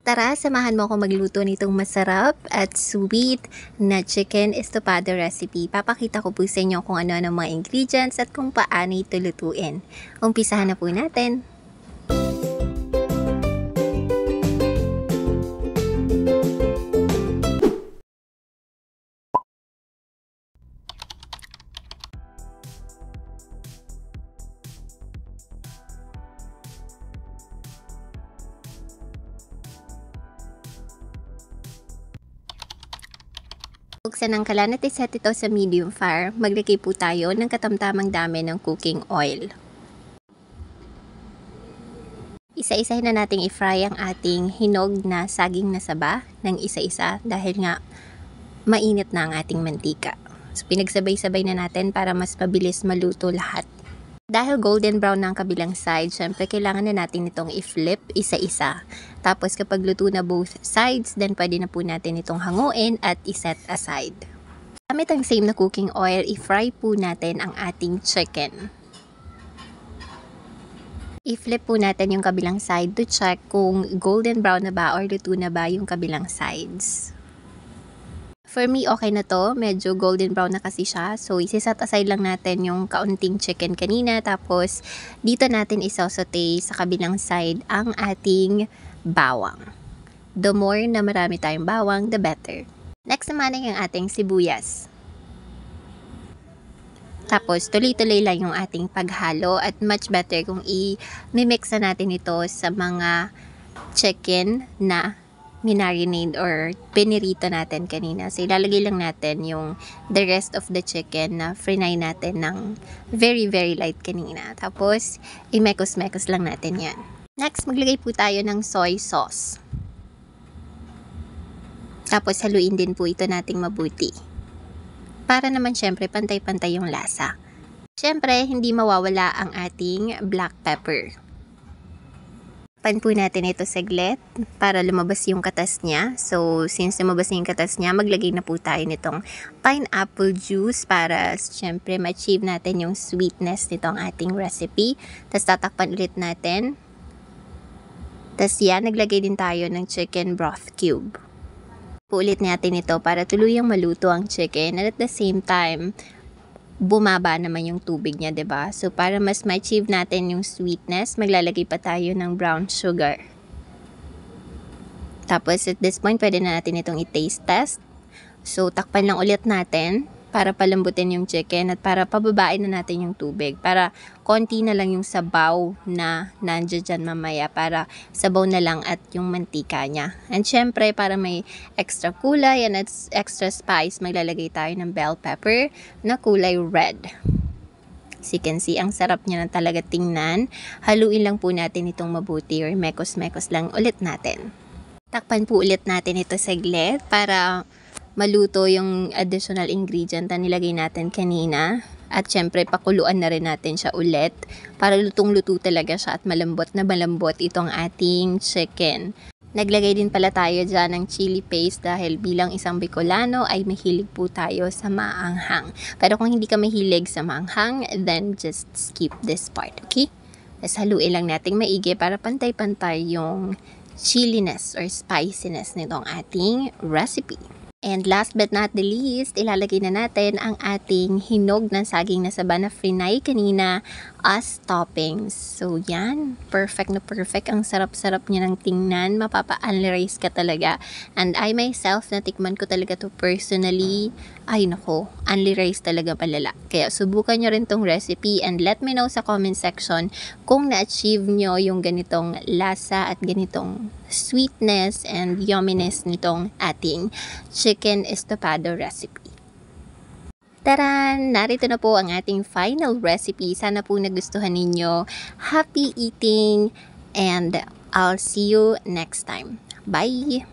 Tara, samahan mo ako magluto nitong masarap at sweet na chicken estofado recipe. Papakita ko po sa inyo kung ano-ano mga ingredients at kung paano ito lutuin. Umpisahan na po natin. Buksan ang kalan at iset ito sa medium fire. Maglagay po tayo ng katamtamang dami ng cooking oil. Isa-isahin na nating i-fry ang ating hinog na saging na saba ng isa-isa dahil nga mainit na ang ating mantika. So pinagsabay-sabay na natin para mas mabilis maluto lahat. Dahil golden brown na ang kabilang side, syempre kailangan na natin itong i-flip isa-isa. Tapos kapag luto na both sides, then pwede na po natin itong hanguin at i-set aside. Gamit ang same na cooking oil, i-fry po natin ang ating chicken. I-flip po natin yung kabilang side to check kung golden brown na ba or luto na ba yung kabilang sides. For me, okay na to. Medyo golden brown na kasi siya. So, isi-set aside lang natin yung kaunting chicken kanina. Tapos, dito natin isasaute sa kabilang side ang ating bawang. The more na marami tayong bawang, the better. Next naman ay ang ating sibuyas. Tapos, tuloy-tuloy lang yung ating paghalo. At much better kung i-mix na natin ito sa mga chicken na minarinade or pinirito natin kanina. So, ilalagay lang natin yung the rest of the chicken na frinay natin ng very light kanina. Tapos, i-mekos-mekos lang natin yan. Next, maglagay po tayo ng soy sauce. Tapos, haluin din po ito nating mabuti. Para naman syempre, pantay-pantay yung lasa. Syempre, hindi mawawala ang ating black pepper. Pan po natin ito saglit para lumabas yung katas niya. So, since lumabas yung katas niya, maglagay na po tayo nitong pineapple juice para syempre ma-achieve natin yung sweetness nitong ating recipe. Tapos tatakpan ulit natin. Tapos yan, naglagay din tayo ng chicken broth cube. Ulit natin ito para tuluyang maluto ang chicken at at the same time, bumaba naman yung tubig niya, 'di ba? So para mas ma-achieve natin yung sweetness, maglalagay pa tayo ng brown sugar. Tapos at this point, pwede na natin itong i-taste test. So takpan lang ulit natin para palambutin yung chicken at para pababain na natin yung tubig. Para konti na lang yung sabaw na nandiyan dyan mamaya, para sabaw na lang at yung mantika niya. And syempre, para may extra kulay and extra spice, maglalagay tayo ng bell pepper na kulay red. As you can see, ang sarap niya na talaga tingnan. Haluin lang po natin itong mabuti or mekos-mekos lang ulit natin. Takpan po ulit natin ito saglit para maluto yung additional ingredient na nilagay natin kanina. At syempre, pakuluan na rin natin siya ulit para lutong-luto talaga siya at malambot na malambot itong ating chicken. Naglagay din pala tayo dyan ng chili paste dahil bilang isang Bicolano ay mahilig po tayo sa maanghang. Pero kung hindi ka mahilig sa maanghang, then just skip this part, okay? Tapos haluin lang natin maigi para pantay-pantay yung chilliness or spiciness nitong ating recipe. And last but not the least, ilalagay na natin ang ating hinog ng saging na saba na frinay kanina as toppings. So yan, perfect na perfect. Ang sarap-sarap niya ng tingnan. Mapapa-unli-rice ka talaga. And I myself, natikman ko talaga to personally. Ay nako, unli-rice talaga palala. Kaya subukan nyo rin tong recipe and let me know sa comment section kung na-achieve nyo yung ganitong lasa at ganitong sweetness and yumminess nitong ating chicken estofado recipe. Taran! Narito na po ang ating final recipe. Sana po nagustuhan ninyo. Happy eating and I'll see you next time. Bye!